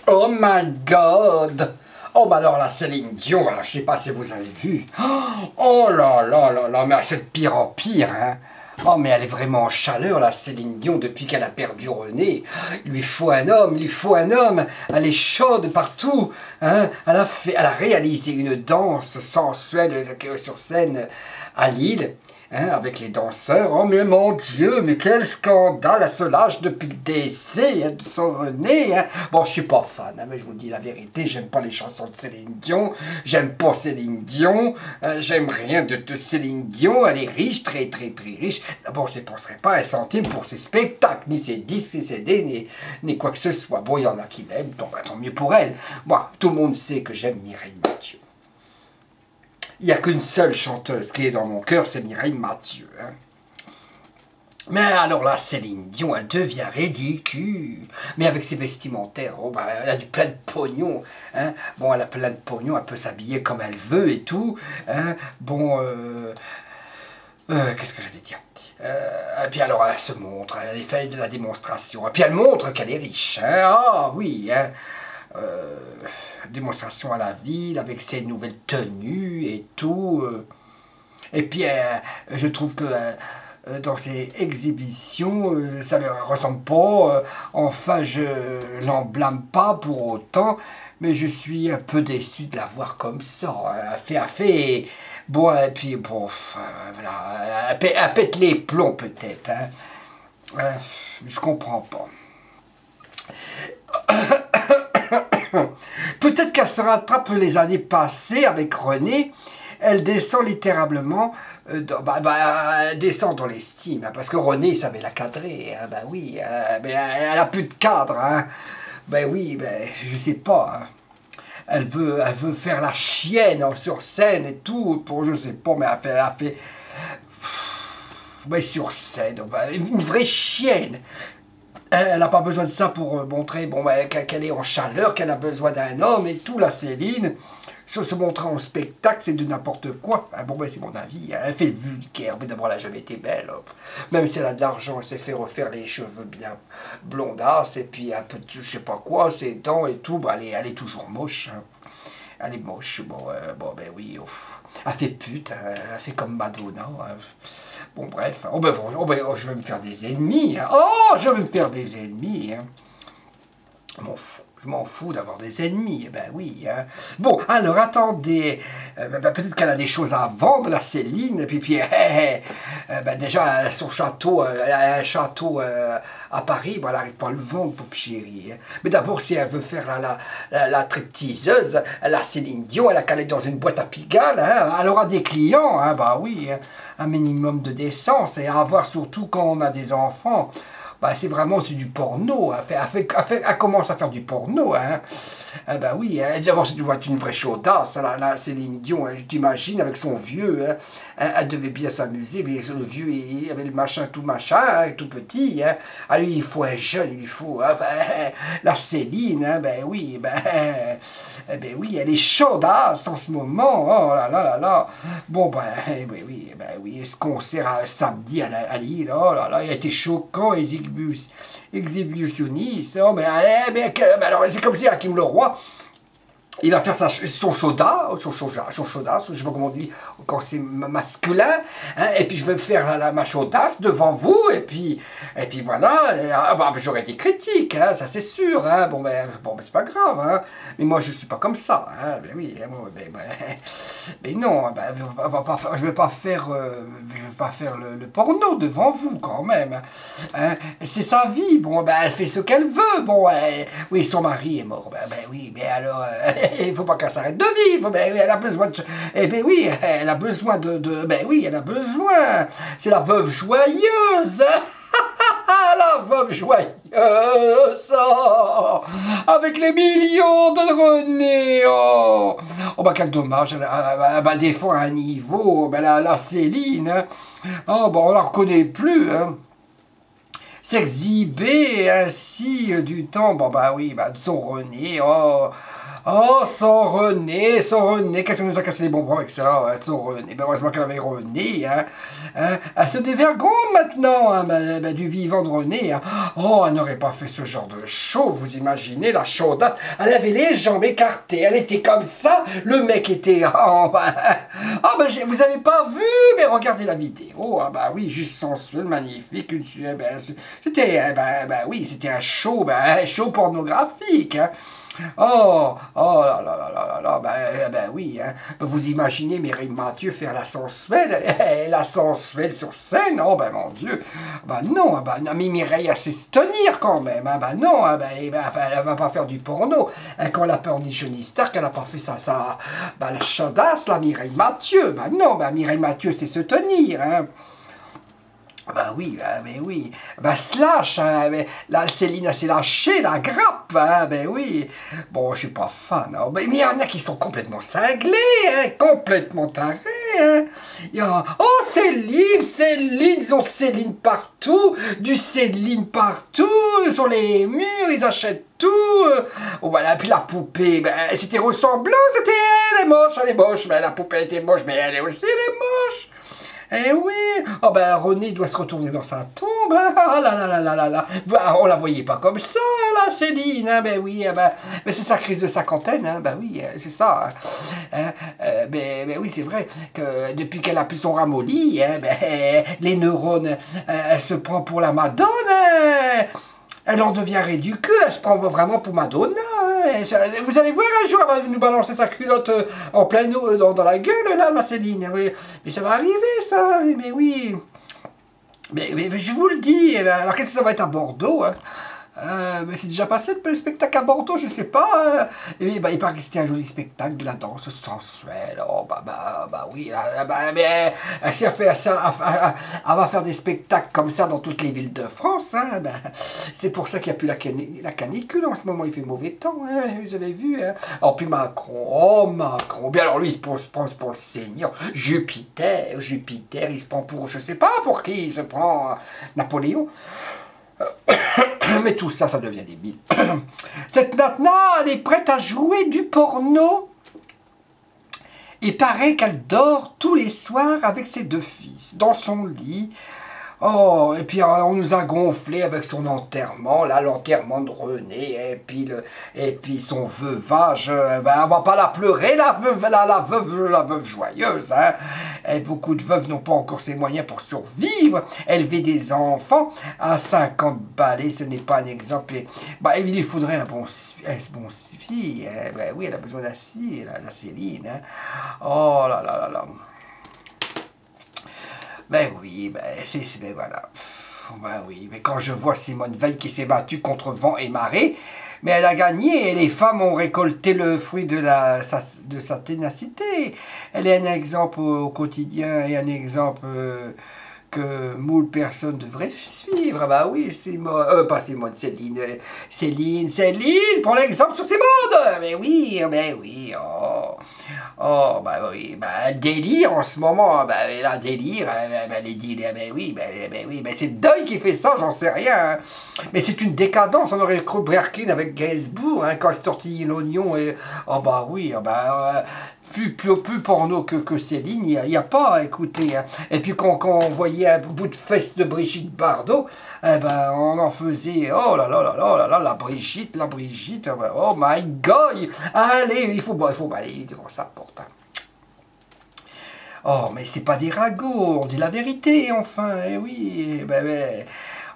Oh my God! Oh, bah alors la Céline Dion, alors, je sais pas si vous avez vu. Oh là là là là, mais elle fait de pire en pire, hein. Oh, mais elle est vraiment en chaleur, la Céline Dion, depuis qu'elle a perdu René. Il lui faut un homme, il lui faut un homme. Elle est chaude partout, hein. Elle a réalisé une danse sensuelle sur scène à Lille. Hein, avec les danseurs. Oh mais mon Dieu, mais quel scandale à ce lâche depuis le décès hein, de son René. Hein. Bon, je suis pas fan, hein, mais je vous dis la vérité, j'aime pas les chansons de Céline Dion, j'aime pas Céline Dion, j'aime rien de Céline Dion, elle est riche, très très très riche. D'abord, je dépenserai pas un centime pour ses spectacles, ni ses disques, ni ses CD, ni quoi que ce soit. Bon, il y en a qui l'aiment, donc tant mieux pour elle. Moi, tout le monde sait que j'aime Mireille Mathieu. Il n'y a qu'une seule chanteuse qui est dans mon cœur, c'est Mireille Mathieu. Hein. Mais alors là, Céline Dion, elle devient ridicule. Mais avec ses vestimentaires, oh, bah, elle a du plein de pognon. Hein. Bon, elle a plein de pognon, elle peut s'habiller comme elle veut et tout. Hein. Bon, qu'est-ce que j'allais dire et puis alors, elle se montre, elle fait de la démonstration. Et puis elle montre qu'elle est riche. Hein. Ah oui, hein. Démonstration à la ville avec ses nouvelles tenues et tout. Et puis, je trouve que dans ces exhibitions, ça ne leur ressemble pas. Enfin, je l'en blâme pas pour autant, mais je suis un peu déçu de la voir comme ça. Elle fait. Bon, et puis, bon, voilà. Elle pète les plombs, peut-être. Hein. Je comprends pas. Peut-être qu'elle se rattrape les années passées avec René. Elle descend littéralement, descend dans l'estime, hein, parce que René, il savait la cadrer. Hein, ben oui, mais elle a plus de cadre. Hein. Ben oui, ben, je sais pas. Hein. Elle veut faire la chienne sur scène et tout, pour je sais pas, mais elle a fait mais sur scène, une vraie chienne. Elle n'a pas besoin de ça pour montrer bon, qu'elle est en chaleur, qu'elle a besoin d'un homme et tout, la Céline. Se montrer en spectacle, c'est de n'importe quoi. Ah, bon, c'est mon avis. Elle fait le vulgaire, mais d'abord, elle n'a jamais été belle. Hop. Même si elle a de l'argent, elle s'est fait refaire les cheveux bien blondasses, et puis un peu de je sais pas quoi, ses dents et tout. Bah, elle est toujours moche. Hein. Elle est moche. Bon, ben oui. Ouf. Elle fait pute, hein. Elle fait comme Madonna. Hein. Bon, bref. Je vais me faire des ennemis. Hein. Oh, je vais me faire des ennemis. Hein. Je m'en fous d'avoir des ennemis, ben oui. Hein. Bon, alors attendez, peut-être qu'elle a des choses à vendre, la Céline, et puis déjà, son château, elle a un château à Paris, bon, elle n'arrive pas à le vendre, pauvre chérie. Hein. Mais d'abord, si elle veut faire la stripteaseuse, la Céline Dion, elle a qu'à aller dans une boîte à Pigalle, hein, elle aura des clients, hein, bah oui, hein, un minimum de décence, et à avoir surtout quand on a des enfants. Bah, c'est du porno. Elle commence à faire du porno. Hein. Ben oui, hein. D'abord, c'est une vraie chaudasse. La Céline Dion, hein, t'imagines, avec son vieux. Hein. Elle devait bien s'amuser, mais le vieux, il avait le machin, hein, tout petit. Hein. À lui, il faut un jeune, il faut. Hein, la Céline, hein, ben oui, elle est chaudasse en ce moment. Oh là là là là. Bon, oui, ce concert samedi à Lille, oh là là, il a été choquant, exhibitionniste. Oh, mais alors, c'est comme si Hakim Leroy, il va faire son chaudas, je sais pas comment on dit quand c'est masculin, hein, et puis je vais faire ma chaudasse devant vous, et puis voilà, j'aurais été critique, hein, ça c'est sûr, hein, c'est pas grave, hein, mais moi je suis pas comme ça, hein, oui, mais non, je vais pas faire le porno devant vous quand même, hein, c'est sa vie, elle fait ce qu'elle veut, oui, son mari est mort, oui, mais alors il faut pas qu'elle s'arrête de vivre. Ben oui, elle a besoin de. Eh ben oui, elle a besoin ben oui, elle a besoin. C'est la veuve joyeuse. La veuve joyeuse. Oh, avec les millions de René. Oh, quel dommage. Elle défend à un niveau. La Céline. Hein. Oh, on la reconnaît plus. Hein. s'exhiber ainsi du temps. Bon, bah oui, bah, son René, oh, oh, son René, qu'est-ce qu'on nous a cassé les bonbons avec ça, ouais, son René, ben heureusement qu'elle avait René, elle se dévergonde maintenant, hein, du vivant de René, hein. Oh, elle n'aurait pas fait ce genre de show, vous imaginez, la chaudasse, elle avait les jambes écartées, elle était comme ça, le mec était, oh, vous avez pas vu, mais regardez la vidéo, ah bah oui, juste sensuel, magnifique, c'était, oui, c'était un show pornographique, hein. Oh, oh là là là là là, oui, hein. Vous imaginez Mireille Mathieu faire la sensuelle sur scène, oh ben mon Dieu, non, mais Mireille elle sait se tenir quand même, hein, non, elle va pas faire du porno, hein, quand elle a pas en Johnny Stark, elle a pas fait ça, la chaudasse, la Mireille Mathieu, non, Mireille Mathieu sait se tenir, hein. Oui, mais oui. Slash, hein, là, Céline, elle s'est lâchée, la grappe, hein, oui. Bon, je suis pas fan, hein, mais il y en a qui sont complètement cinglés, hein, complètement tarés, hein. Oh, Céline, ils ont Céline partout, du Céline partout, sur les murs, ils achètent tout. Oh, voilà, puis la poupée, c'était ressemblant, c'était elle est moche, mais la poupée elle était moche, mais elle est aussi, elle est moche. Eh oui, oh René doit se retourner dans sa tombe, hein. Ah là là là là là là, on la voyait pas comme ça, là, Céline, hein, oui, mais c'est sa crise de cinquantaine, hein, oui, c'est ça, hein. Mais oui, c'est vrai que depuis qu'elle a plus son ramolli, hein, les neurones, elle se prend pour la Madone, hein. Elle en devient ridicule, elle se prend vraiment pour Madonna. Hein. Vous allez voir un jour, elle va nous balancer sa culotte en plein dans la gueule, là, la Céline. Oui. Mais ça va arriver, ça, mais oui. Mais je vous le dis, alors qu'est-ce que ça va être à Bordeaux, hein? Mais c'est déjà passé le spectacle à Bordeaux, je sais pas. Il paraît que c'était un joli spectacle de la danse sensuelle. Oh, oui. Mais si elle fait ça, elle va faire des spectacles comme ça dans toutes les villes de France. Hein, c'est pour ça qu'il n'y a plus la canicule en ce moment. Il fait mauvais temps. Hein, vous avez vu. Hein. Oh, puis Macron. Oh, Macron. Bien alors lui, il se prend pour le Seigneur. Jupiter, il se prend pour, je sais pas pour qui il se prend. Napoléon. Mais tout ça, ça devient débile. Cette nana, elle est prête à jouer du porno. Il paraît qu'elle dort tous les soirs avec ses deux fils, dans son lit. Oh, et puis on nous a gonflé avec son enterrement, là, l'enterrement de René, et puis son veuvage, on va pas la pleurer, la veuve joyeuse, hein. Et beaucoup de veuves n'ont pas encore ces moyens pour survivre, élever des enfants à 50 balais, ce n'est pas un exemple. Il lui faudrait un bon fille, hein. Oui, elle a besoin d'un fille, la Céline, hein. Oh là là là là. Oui, voilà. Oui, mais quand je vois Simone Veil qui s'est battue contre vent et marée, mais elle a gagné et les femmes ont récolté le fruit de sa ténacité. Elle est un exemple au quotidien et un exemple que moult personnes devraient suivre. Oui, pas Simone, Céline, prends l'exemple sur Simone. Mais oui, oh. Oh, oui, elle délire en ce moment, elle a délire, les délire, oui, c'est Deuil qui fait ça, j'en sais rien, hein. Mais c'est une décadence, on aurait cru Berklin avec Gainsbourg, hein, quand elle tortille l'oignon, et, plus porno que Céline, il n'y a pas, écoutez, hein. Et puis quand on voyait un bout de fesse de Brigitte Bardot, on en faisait, oh là là là là là, la Brigitte, oh my God, allez, il faut balayer devant sa porte. Hein. Oh, mais c'est pas des ragots, on dit la vérité, enfin, oui,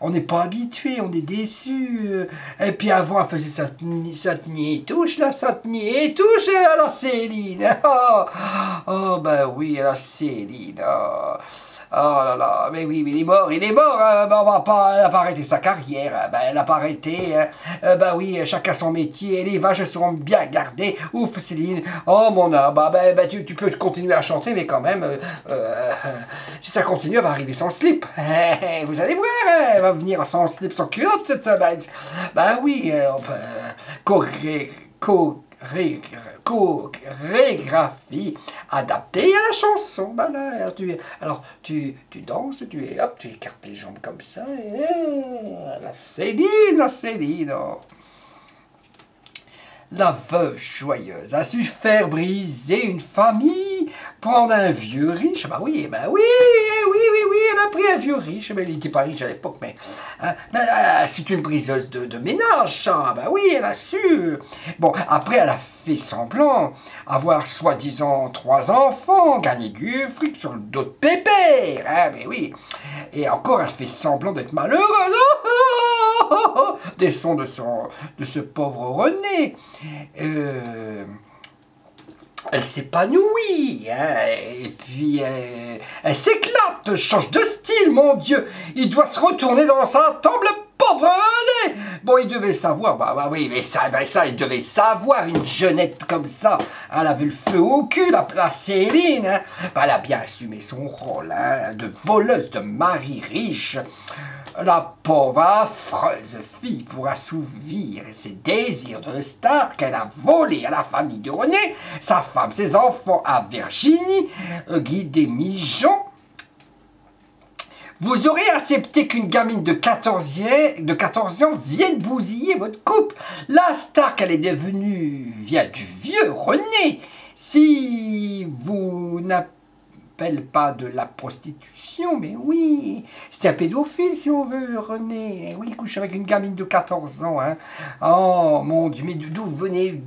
on n'est pas habitué, on est déçu. Et puis avant, elle faisait sa tenue et touche, là, sa tenue et touche à la Céline. Oh, oui, à la Céline. Oh là là, mais oui, mais il est mort, hein. On va pas, elle n'a pas arrêté sa carrière, elle n'a pas arrêté, hein. Oui, chacun son métier, les vaches seront bien gardées, ouf Céline, oh mon âme, tu peux continuer à chanter, mais quand même, si ça continue, elle va arriver sans slip, vous allez voir, elle va venir sans slip, sans culotte, cette oui, chorégraphie adaptée à la chanson. Voilà, alors tu danses, hop, tu écartes les jambes comme ça. Et, la Céline. Oh. La veuve joyeuse a su faire briser une famille, prendre un vieux riche. Bah oui, elle a pris un vieux riche. Mais il n'était pas riche à l'époque, mais c'est une briseuse de ménage, ça. Bah oui, elle a su. Bon, après, elle a fait semblant avoir soi-disant 3 enfants, gagner du fric sur le dos de pépère. Hein, mais oui. Et encore, elle fait semblant d'être malheureuse. Des sons de ce pauvre René. Elle s'épanouit, hein, et puis elle s'éclate, change de style, mon Dieu. Il doit se retourner dans sa tombe, le pauvre René. Bon, il devait savoir, bah oui, mais ça, il devait savoir, une jeunette comme ça. Elle avait le feu au cul, la Céline. Hein. Bah, elle a bien assumé son rôle, hein, de voleuse de mari riche. La pauvre affreuse fille, pour assouvir ses désirs de star qu'elle a volé à la famille de René, sa femme, ses enfants à Virginie, guidée Mijon. Vous aurez accepté qu'une gamine de 14 ans vienne bousiller votre couple. La star qu'elle est devenue vient du vieux René. Si vous n'appelle pas de la prostitution, mais oui, c'était un pédophile si on veut, René. Oui, il couche avec une gamine de 14 ans. Hein. Oh mon Dieu, mais d'où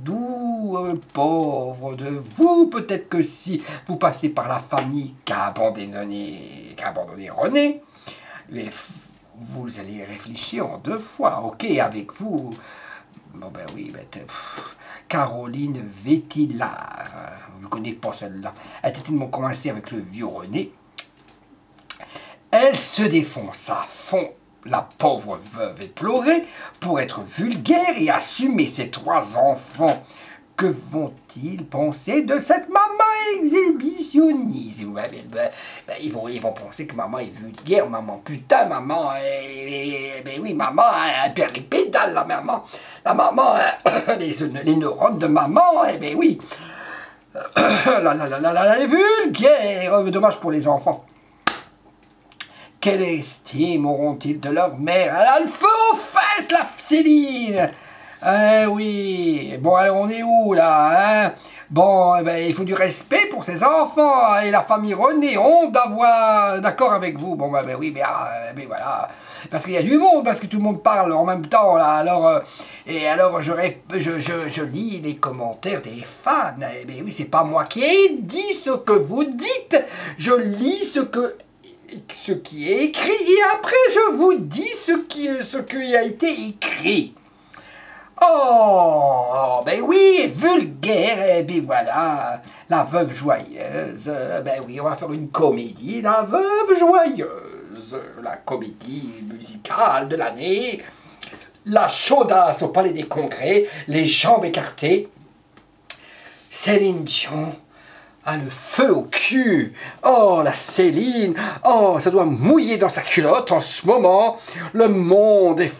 d'où, pauvre de vous? Peut-être que si vous passez par la famille qu'a abandonné René, mais vous allez réfléchir en 2 fois. Ok, avec vous. Bon ben oui, Caroline Vétillard. Vous ne connaissez pas celle-là. Elle était tellement coincée avec le vieux René. Elle se défonce à fond. La pauvre veuve éplorée pour être vulgaire et assumer ses 3 enfants. Que vont-ils penser de cette maman exhibitionniste? Ils vont penser que maman est vulgaire, maman putain, maman, oui, maman, elle perd les pédales, la maman, les neurones de maman, oui, elle est vulgaire, dommage pour les enfants. Quelle estime auront-ils de leur mère? Elle a le feu aux fesses, la Céline. Oui, bon, alors on est où là, hein? Bon, il faut du respect pour ses enfants, et la famille René, honte d'avoir d'accord avec vous. Bon, oui, mais voilà, parce qu'il y a du monde, parce que tout le monde parle en même temps, là, alors, je lis les commentaires des fans, mais oui, c'est pas moi qui ai dit ce que vous dites, je lis ce qui est écrit, et après je vous dis ce qui a été écrit. Oh, ben oui, vulgaire, et ben voilà, la veuve joyeuse, ben oui, on va faire une comédie, la veuve joyeuse, la comédie musicale de l'année, la chaudasse au Palais des Congrès, les jambes écartées, Céline Dion a le feu au cul. Oh, la Céline, oh, ça doit mouiller dans sa culotte en ce moment, le monde est